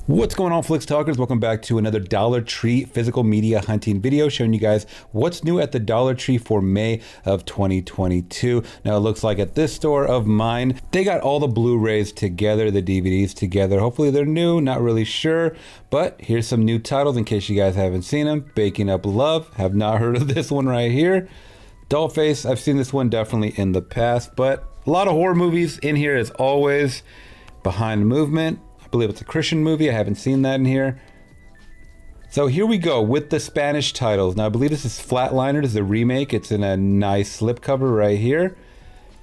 What's going on, Flix Talkers? Welcome back to another Dollar Tree physical media hunting video showing you guys what's new at the Dollar Tree for May of 2022. Now it looks like at this store of mine, they got all the Blu-rays together, the DVDs together. Hopefully they're new, not really sure, but here's some new titles in case you guys haven't seen them. Baking Up Love, have not heard of this one right here. Dollface, I've seen this one definitely in the past, but a lot of horror movies in here as always. Behind Movement, I believe it's a Christian movie. I haven't seen that in here. So here we go with the Spanish titles. Now I believe this is Flatliner. This is a remake. It's in a nice slipcover right here.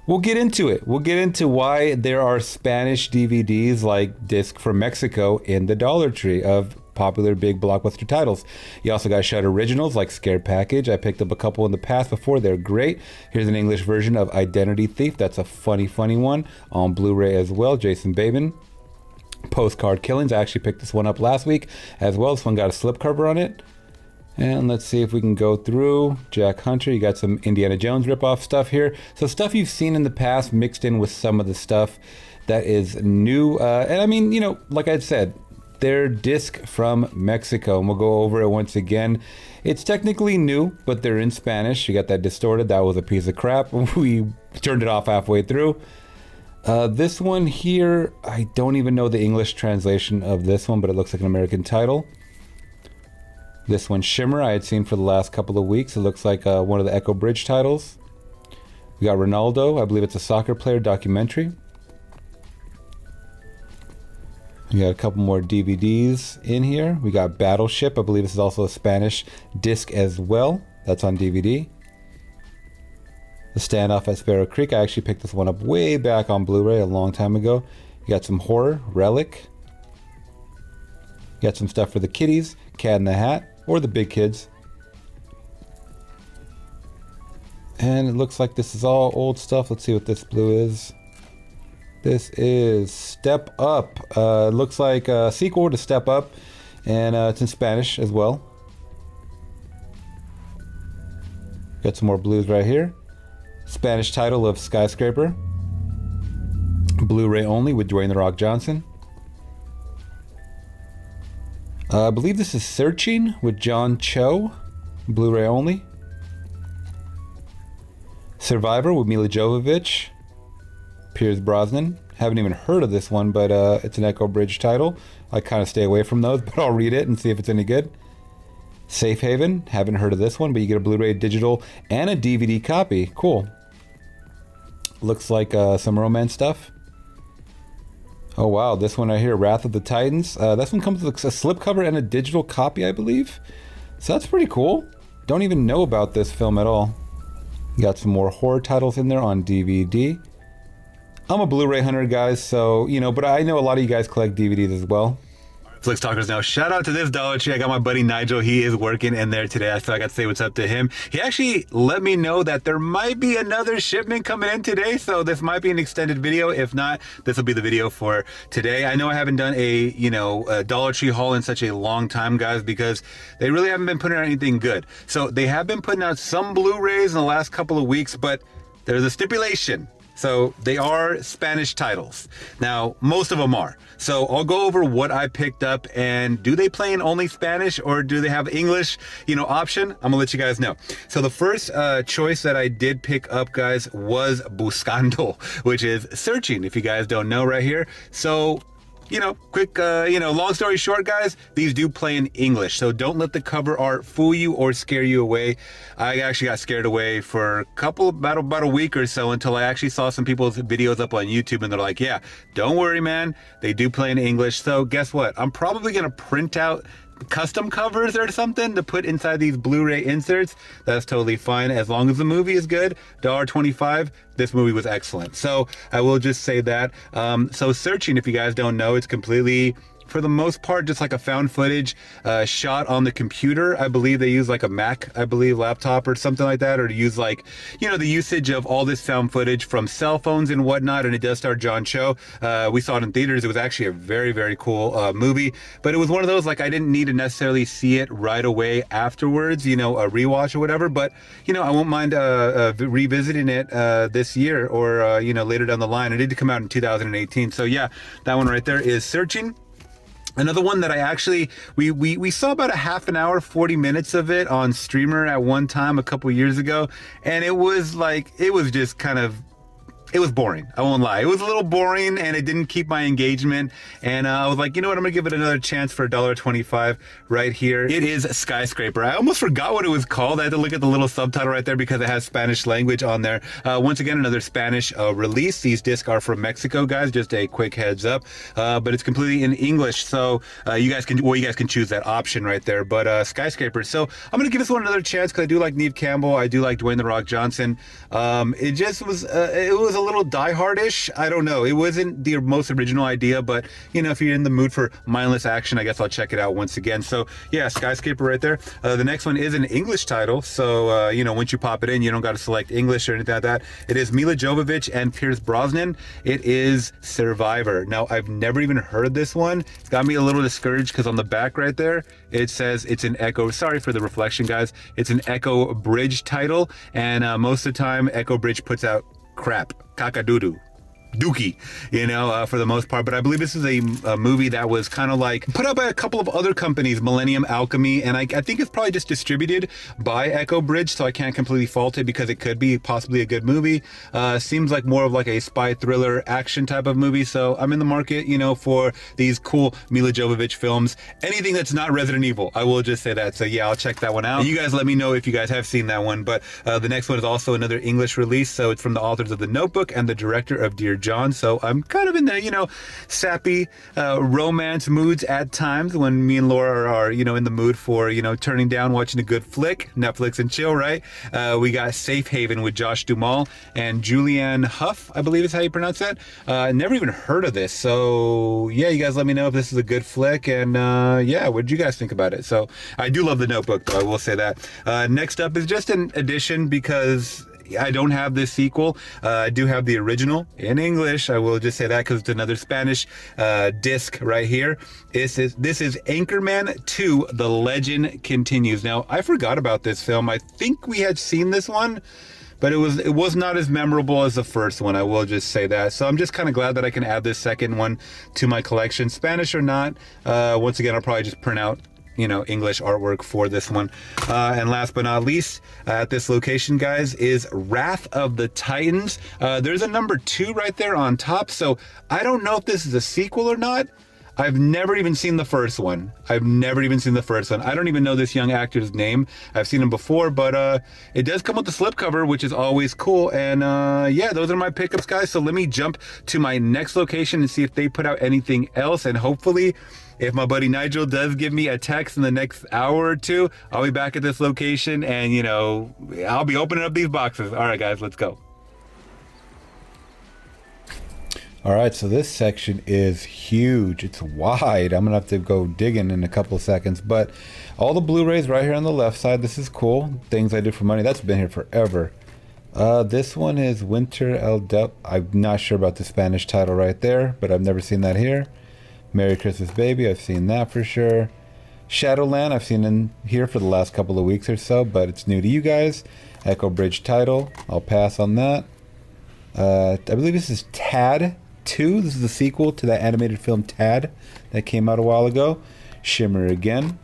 We'll get into it. We'll get into why there are Spanish DVDs like disc from Mexico in the Dollar Tree of popular big blockbuster titles. You also got Shudder originals like Scared Package. I picked up a couple in the past before. They're great. Here's an English version of Identity Thief. That's a funny one on Blu-ray as well. Jason Bateman. Postcard Killings. I actually picked this one up last week as well. This one got a slipcover on it. And let's see if we can go through. Jack Hunter. You got some Indiana Jones ripoff stuff here. So stuff you've seen in the past mixed in with some of the stuff that is new. And I mean, you know, like I said, they're disc from Mexico, and we'll go over it once again. It's technically new, but they're in Spanish. You got that distorted. That was a piece of crap. We turned it off halfway through. This one here, I don't even know the English translation of this one, but it looks like an American title. This one, Shimmer, I had seen for the last couple of weeks. It looks like one of the Echo Bridge titles. We got Ronaldo. I believe it's a soccer player documentary. We got a couple more DVDs in here. We got Battleship. I believe this is also a Spanish disc as well. That's on DVD. The Standoff at Sparrow Creek. I actually picked this one up way back on Blu-ray a long time ago. You got some horror, Relic. You got some stuff for the kiddies, Cat in the Hat, or the big kids. And it looks like this is all old stuff. Let's see what this blue is. This is Step Up. It looks like a sequel to Step Up, and it's in Spanish as well. Got some more blues right here. Spanish title of Skyscraper. Blu-ray only with Dwayne "The Rock" Johnson. I believe this is Searching with John Cho. Blu-ray only. Survivor with Mila Jovovich. Pierce Brosnan. Haven't even heard of this one, but it's an Echo Bridge title. I kind of stay away from those, but I'll read it and see if it's any good. Safe Haven. Haven't heard of this one, but you get a Blu-ray digital and a DVD copy. Cool. Looks like some romance stuff. Oh wow, this one right here, Wrath of the Titans. This one comes with a slipcover and a digital copy, I believe. So that's pretty cool. Don't even know about this film at all. Got some more horror titles in there on DVD. I'm a Blu-ray hunter, guys, so, you know, but I know a lot of you guys collect DVDs as well. Flix Talkers now, shout out to this Dollar Tree. I got my buddy Nigel. He is working in there today, so I got to say what's up to him. He actually let me know that there might be another shipment coming in today, so this might be an extended video. If not, this will be the video for today. I know I haven't done a Dollar Tree haul in such a long time, guys, because they really haven't been putting out anything good. So they have been putting out some Blu-rays in the last couple of weeks, but there's a stipulation. So they are Spanish titles. Now, most of them are. So I'll go over what I picked up, and do they play in only Spanish or do they have English, option? I'm gonna let you guys know. So the first choice that I did pick up, guys, was Buscando, which is searching, if you guys don't know right here. So, quick, long story short, guys, these do play in English, so don't let the cover art fool you or scare you away. I actually got scared away for about a week or so until I actually saw some people's videos up on YouTube, and they're like, yeah, don't worry, man, they do play in English. So guess what? I'm probably gonna print out custom covers or something to put inside these Blu-ray inserts. That's totally fine as long as the movie is good. $1.25. This movie was excellent, so I will just say that. So Searching, if you guys don't know, it's completely, for the most part, just like a found footage shot on the computer. I believe they use like a Mac, laptop or something like that, or to use like, the usage of all this found footage from cell phones and whatnot. And it does star John Cho. We saw it in theaters. It was actually a very, very cool movie, but it was one of those, like, I didn't need to necessarily see it right away afterwards, a rewatch or whatever, but I won't mind revisiting it this year or later down the line. It did come out in 2018. So yeah, that one right there is Searching. Another one that I actually, we saw about a half an hour, 40 minutes of it on Streamer at one time a couple years ago. And it was like, it was just kind of, it was boring. I won't lie. It was a little boring and it didn't keep my engagement. And I was like, you know what? I'm gonna give it another chance for $1.25 right here. It is Skyscraper. I almost forgot what it was called. I had to look at the little subtitle right there because it has Spanish language on there. Once again, another Spanish release. These discs are from Mexico, guys. Just a quick heads up. But it's completely in English. So you guys can choose that option right there. But Skyscraper. So I'm gonna give this one another chance because I do like Neve Campbell. I do like Dwayne "The Rock" Johnson. It just was, it was a little die-hard-ish. I don't know. It wasn't the most original idea, but you know, if you're in the mood for mindless action, I guess I'll check it out once again. So yeah, Skyscraper right there. The next one is an English title, so you know, once you pop it in, you don't got to select English or anything like that. It is Mila Jovovich and Pierce Brosnan. It is Survivor. Now, I've never even heard of this one. It's got me a little discouraged because on the back right there, it says it's an Echo. Sorry for the reflection, guys. It's an Echo Bridge title, and most of the time, Echo Bridge puts out crap, caca-doo-doo, dookie, you know, for the most part. But I believe this is a movie that was kind of like put out by a couple of other companies, Millennium Alchemy, and I think it's probably just distributed by Echo Bridge, so I can't completely fault it because it could be possibly a good movie. Seems like more of like a spy thriller action type of movie, so I'm in the market, you know, for these cool Mila Jovovich films. Anything that's not Resident Evil, I will just say that. So yeah, I'll check that one out. And you guys let me know if you guys have seen that one. But the next one is also another English release, so it's from the authors of The Notebook and the director of Dear John. So I'm kind of in the, you know, sappy romance moods at times when me and Laura are, you know, in the mood for, you know, turning down, watching a good flick, Netflix and chill, right? We got Safe Haven with Josh Duhamel and Julianne Hough, I believe is how you pronounce that. Never even heard of this. So yeah, you guys let me know if this is a good flick, and yeah, what did you guys think about it? So I do love The Notebook, though, I will say that. Next up is just an addition because I don't have this sequel. I do have the original in English. I will just say that because it's another Spanish disc right here. This is Anchorman 2: The Legend Continues. Now, I forgot about this film. I think we had seen this one, but it was not as memorable as the first one. I will just say that. So I'm just kind of glad that I can add this second one to my collection, Spanish or not. Once again, I'll probably just print out, you know, English artwork for this one. And last but not least, at this location, guys, is Wrath of the Titans. There's a number 2 right there on top, so I don't know if this is a sequel or not. I've never even seen the first one. I don't even know this young actor's name. I've seen him before, but it does come with the slipcover, which is always cool. And yeah, those are my pickups, guys. So let me jump to my next location and see if they put out anything else. And hopefully, if my buddy Nigel does give me a text in the next hour or two, I'll be back at this location and, you know, I'll be opening up these boxes. All right, guys, let's go. All right, so this section is huge. It's wide. I'm gonna have to go digging in a couple of seconds, but all the Blu-rays right here on the left side. This is cool. Things I do for money. That's been here forever. This one is Winter El Dep. I'm not sure about the Spanish title right there, but I've never seen that here. Merry Christmas Baby, I've seen that for sure. Shadowland, I've seen in here for the last couple of weeks or so, but it's new to you guys. Echo Bridge title, I'll pass on that. I believe this is Tad 2. This is the sequel to that animated film Tad that came out a while ago. Shimmer again.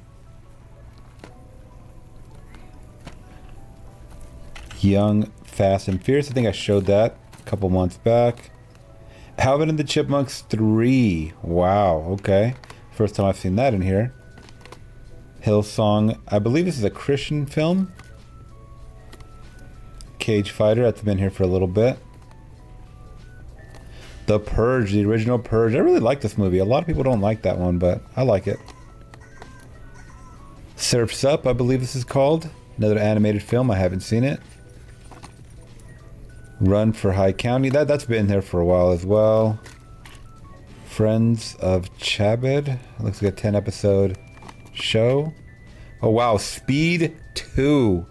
Young, Fast and Fierce, I think I showed that a couple months back. Alvin and the Chipmunks 3. Wow, okay. First time I've seen that in here. Hillsong, I believe this is a Christian film. Cage Fighter, that's been here for a little bit. The Purge, the original Purge. I really like this movie. A lot of people don't like that one, but I like it. Surf's Up, I believe this is called. Another animated film, I haven't seen it. Run for High County, that's been there for a while as well. Friends of Chabad, looks like a 10 episode show. Oh wow, Speed 2.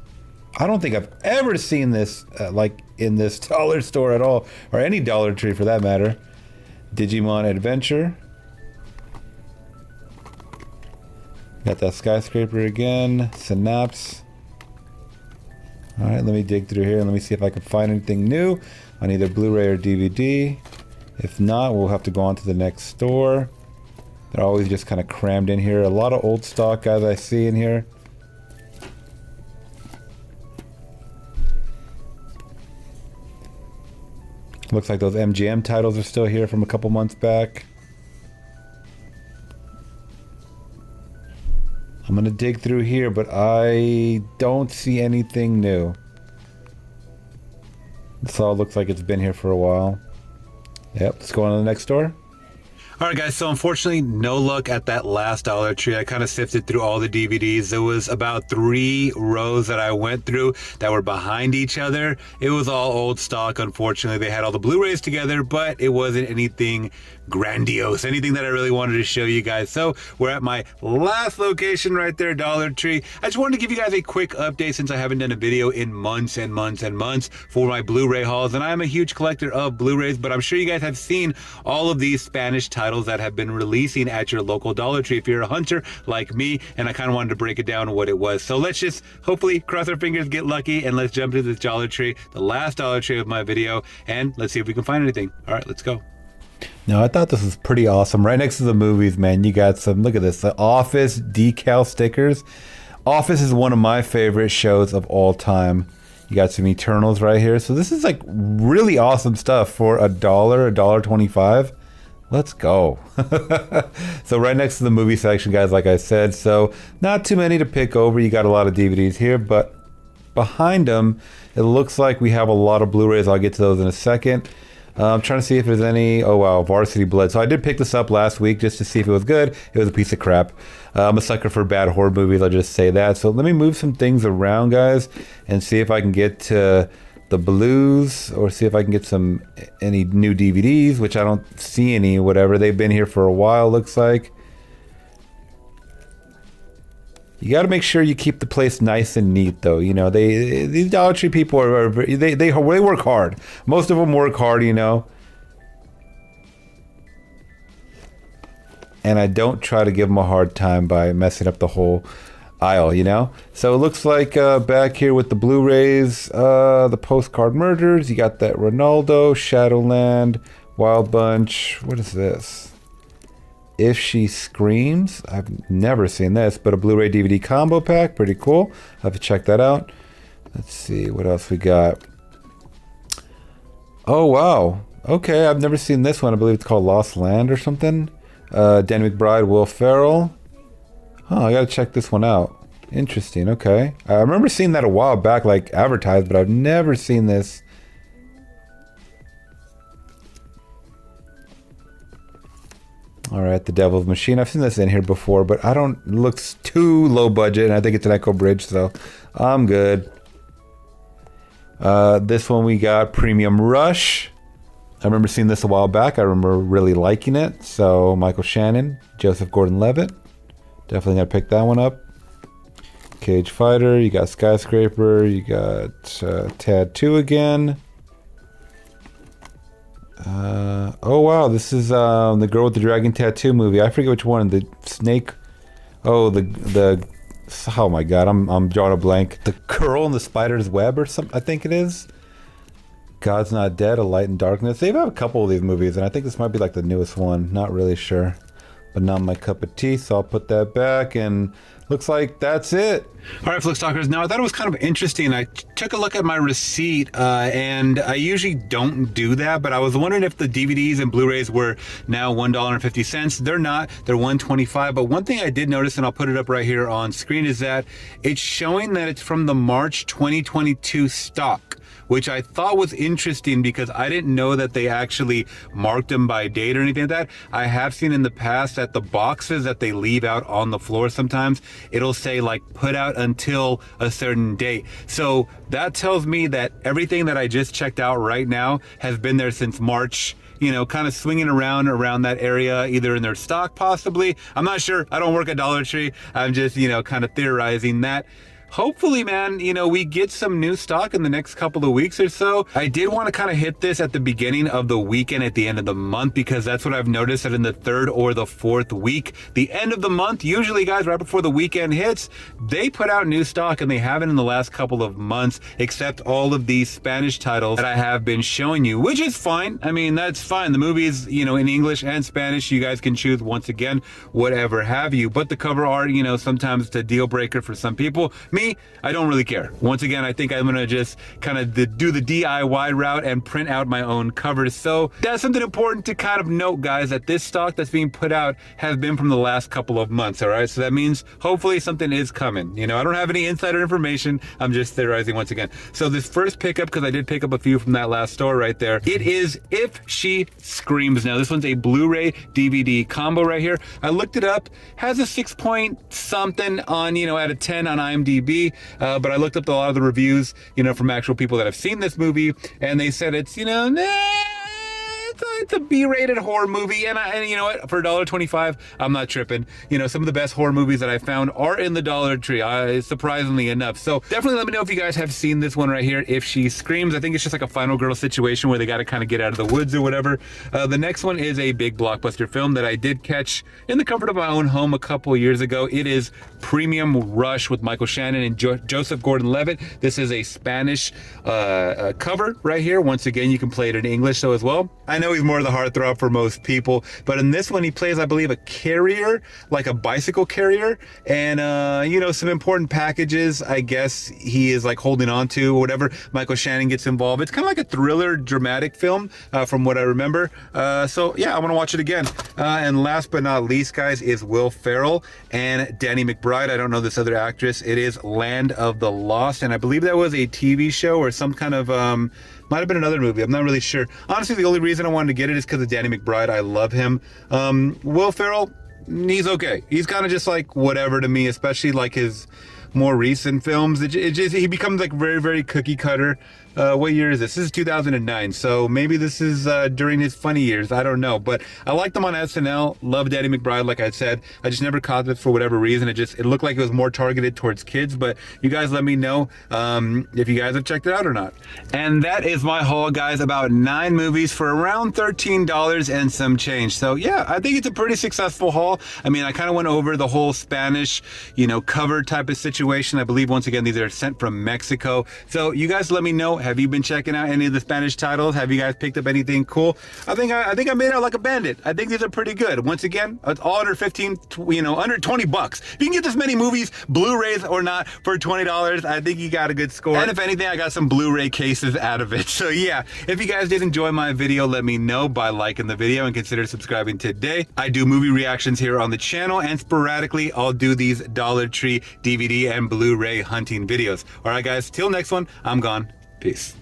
I don't think I've ever seen this like in this dollar store at all, or any Dollar Tree for that matter. Digimon Adventure. Got that Skyscraper again. Synapse. Alright, let me dig through here and let me see if I can find anything new on either Blu-ray or DVD. If not, we'll have to go on to the next store. They're always just kind of crammed in here. A lot of old stock guys I see in here. Looks like those MGM titles are still here from a couple months back. I'm gonna dig through here, but I don't see anything new. This all looks like it's been here for a while. Yep, let's go on to the next store. All right, guys, so unfortunately, no luck at that last Dollar Tree. I kind of sifted through all the DVDs. There was about 3 rows that I went through that were behind each other. It was all old stock, unfortunately. They had all the Blu-rays together, but it wasn't anything grandiose, anything that I really wanted to show you guys. So we're at my last location right there, Dollar Tree. I just wanted to give you guys a quick update since I haven't done a video in months and months and months for my Blu-ray hauls. And I am a huge collector of Blu-rays, but I'm sure you guys have seen all of these Spanish titles that have been releasing at your local Dollar Tree if you're a hunter like me, and I kind of wanted to break it down what it was. So let's just hopefully cross our fingers, get lucky, and let's jump into this Dollar Tree, the last Dollar Tree of my video, and let's see if we can find anything. All right, let's go. Now, I thought this was pretty awesome. Right next to the movies, man, you got some, look at this, the Office decal stickers. Office is one of my favorite shows of all time. You got some Eternals right here. So this is like really awesome stuff for $1.25. Let's go. So right next to the movie section, guys, like I said, so not too many to pick over. You got a lot of DVDs here, but behind them, it looks like we have a lot of Blu-rays. I'll get to those in a second. I'm trying to see if there's any, oh wow, Varsity Blood. So I did pick this up last week just to see if it was good. It was a piece of crap. I'm a sucker for bad horror movies, I'll just say that. So let me move some things around, guys, and see if I can get to the blues, or see if I can get any new DVDs, which I don't see any, whatever. They've been here for a while, looks like. You got to make sure you keep the place nice and neat, though. You know, these Dollar Tree people they work hard. Most of them work hard, you know. And I don't try to give them a hard time by messing up the whole aisle, you know. So it looks like back here with the Blu-rays, the Postcard Murders. You got that Ronaldo, Shadowland, Wild Bunch. What is this? If She Screams. I've never seen this, but a Blu-ray DVD combo pack. Pretty cool. I'll have to check that out. Let's see what else we got. Oh, wow. Okay, I've never seen this one. I believe it's called Lost Land or something. Danny McBride, Will Ferrell. Oh, I gotta check this one out. Interesting, okay. I remember seeing that a while back, like advertised, but I've never seen this. All right, The Devil's Machine. I've seen this in here before, but I don't, it looks too low budget, and I think it's an Echo Bridge, so I'm good. This one we got Premium Rush. I remember seeing this a while back. I remember really liking it. So Michael Shannon, Joseph Gordon-Levitt. Definitely gonna pick that one up. Cage Fighter, you got Skyscraper, you got Tad 2 again. Oh wow, this is the Girl with the Dragon Tattoo movie. I forget which one. The snake. Oh, the. Oh my God, I'm drawing a blank. The Girl in the Spider's Web or something. I think it is. God's Not Dead, A Light in Darkness. They've had a couple of these movies, and I think this might be like the newest one. Not really sure, but not my cup of tea. So I'll put that back, and looks like that's it. All right, Flix Talkers. Now, I thought it was kind of interesting. I took a look at my receipt, and I usually don't do that, but I was wondering if the DVDs and Blu-rays were now $1.50. They're not. They're $1.25. But one thing I did notice, and I'll put it up right here on screen, is that it's showing that it's from the March 2022 stock, which I thought was interesting because I didn't know that they actually marked them by date or anything like that. I have seen in the past that the boxes that they leave out on the floor sometimes, it'll say like put out until a certain date. So that tells me that everything that I just checked out right now has been there since March, you know, kind of swinging around that area, either in their stock possibly. I'm not sure. I don't work at Dollar Tree. I'm just, you know, kind of theorizing that. hopefully, man, you know, we get some new stock in the next couple of weeks or so. I did want to kind of hit this at the beginning of the weekend at the end of the month, because that's what I've noticed, that in the third or the fourth week, the end of the month, usually, guys, right before the weekend hits, they put out new stock, and they haven't in the last couple of months, except all of these Spanish titles that I have been showing you, which is fine. I mean, that's fine. The movie's, you know, in English and Spanish. You guys can choose, once again, whatever have you. But the cover art, you know, sometimes it's a deal breaker for some people. Me, I don't really care. Once again, I think I'm gonna just kind of do the DIY route and print out my own covers. So that's something important to kind of note, guys, that this stock that's being put out has been from the last couple of months. All right, so that means hopefully something is coming. You know, I don't have any insider information. I'm just theorizing once again. So this first pickup, because I did pick up a few from that last store right there, it is If She Screams. Now this one's a Blu-ray DVD combo right here. I looked it up, has a 6 point something on, you know, out of 10 on IMDb, but I looked up a lot of the reviews, you know, from actual people that have seen this movie, and they said it's, you know, it's a B-rated horror movie, and you know what, for $1.25, I'm not tripping. You know, some of the best horror movies that I found are in the Dollar Tree, surprisingly enough. So definitely let me know if you guys have seen this one right here, If She Screams. I think it's just like a final girl situation where they got to kind of get out of the woods or whatever. The next one is a big blockbuster film that I did catch in the comfort of my own home a couple years ago. It is Premium Rush with Michael Shannon and Joseph Gordon-Levitt. This is a Spanish cover right here. Once again, you can play it in English so as well. I know he's more of the heartthrob for most people, but in this one he plays, I believe, a carrier, like a bicycle carrier, and you know, some important packages, I guess, he is like holding on to or whatever. Michael Shannon gets involved. It's kind of like a thriller dramatic film from what I remember. So yeah, I want to watch it again. And last but not least, guys, is Will Ferrell and Danny McBride. I don't know this other actress. It is Land of the Lost, and I believe that was a TV show or some kind of might have been another movie. I'm not really sure. Honestly, the only reason I wanted to get it is because of Danny McBride. I love him. Will Ferrell, he's okay. He's kind of just like whatever to me, especially like his more recent films. It just, he becomes like very, very cookie cutter. What year is this? This is 2009, so maybe this is during his funny years. I don't know, but I liked him on SNL. Love Danny McBride, like I said. I just never caught this for whatever reason. It looked like it was more targeted towards kids, but you guys let me know if you guys have checked it out or not. And that is my haul, guys. About 9 movies for around $13 and some change. So yeah, I think it's a pretty successful haul. I mean, I kind of went over the whole Spanish, you know, cover type of situation. I believe, once again, these are sent from Mexico. So you guys let me know. Have you been checking out any of the Spanish titles? Have you guys picked up anything cool? I think I made out like a bandit. I think these are pretty good. Once again, it's all under 15, you know, under 20 bucks. If you can get this many movies, Blu-rays or not, for $20, I think you got a good score. And if anything, I got some Blu-ray cases out of it. So yeah, if you guys did enjoy my video, let me know by liking the video and consider subscribing today. I do movie reactions here on the channel, and sporadically I'll do these Dollar Tree DVD and Blu-ray hunting videos. All right, guys, till next one, I'm gone. Peace.